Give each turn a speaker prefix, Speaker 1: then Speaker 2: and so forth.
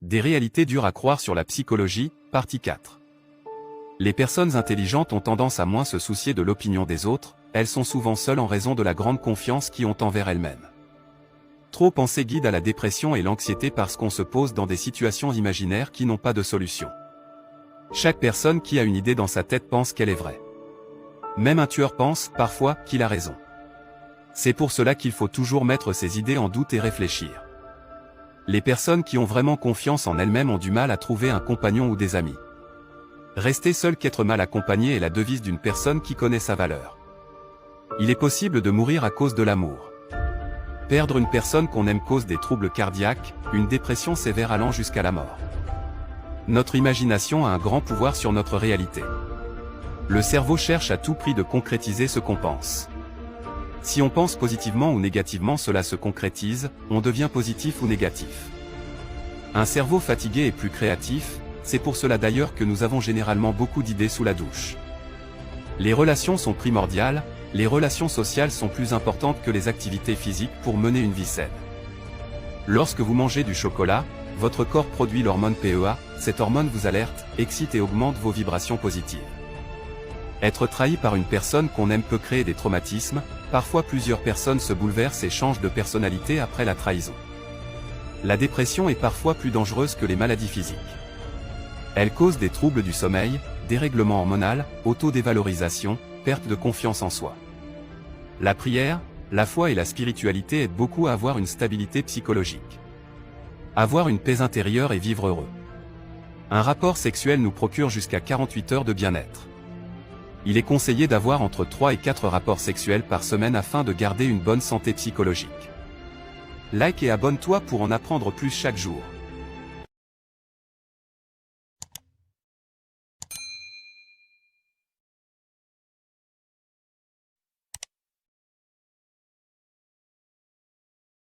Speaker 1: Des réalités dures à croire sur la psychologie, partie 4. Les personnes intelligentes ont tendance à moins se soucier de l'opinion des autres, elles sont souvent seules en raison de la grande confiance qu'ils ont envers elles-mêmes. Trop penser guide à la dépression et l'anxiété parce qu'on se pose dans des situations imaginaires qui n'ont pas de solution. Chaque personne qui a une idée dans sa tête pense qu'elle est vraie. Même un tueur pense, parfois, qu'il a raison. C'est pour cela qu'il faut toujours mettre ses idées en doute et réfléchir. Les personnes qui ont vraiment confiance en elles-mêmes ont du mal à trouver un compagnon ou des amis. Rester seul qu'être mal accompagné est la devise d'une personne qui connaît sa valeur. Il est possible de mourir à cause de l'amour. Perdre une personne qu'on aime cause des troubles cardiaques, une dépression sévère allant jusqu'à la mort. Notre imagination a un grand pouvoir sur notre réalité. Le cerveau cherche à tout prix de concrétiser ce qu'on pense. Si on pense positivement ou négativement, cela se concrétise, on devient positif ou négatif. Un cerveau fatigué est plus créatif, c'est pour cela d'ailleurs que nous avons généralement beaucoup d'idées sous la douche. Les relations sont primordiales, les relations sociales sont plus importantes que les activités physiques pour mener une vie saine. Lorsque vous mangez du chocolat, votre corps produit l'hormone PEA, cette hormone vous alerte, excite et augmente vos vibrations positives. Être trahi par une personne qu'on aime peut créer des traumatismes, parfois plusieurs personnes se bouleversent et changent de personnalité après la trahison. La dépression est parfois plus dangereuse que les maladies physiques. Elle cause des troubles du sommeil, dérèglement hormonal, auto-dévalorisation, perte de confiance en soi. La prière, la foi et la spiritualité aident beaucoup à avoir une stabilité psychologique. Avoir une paix intérieure et vivre heureux. Un rapport sexuel nous procure jusqu'à 48 heures de bien-être. Il est conseillé d'avoir entre 3 et 4 rapports sexuels par semaine afin de garder une bonne santé psychologique. Like et abonne-toi pour en apprendre plus chaque jour.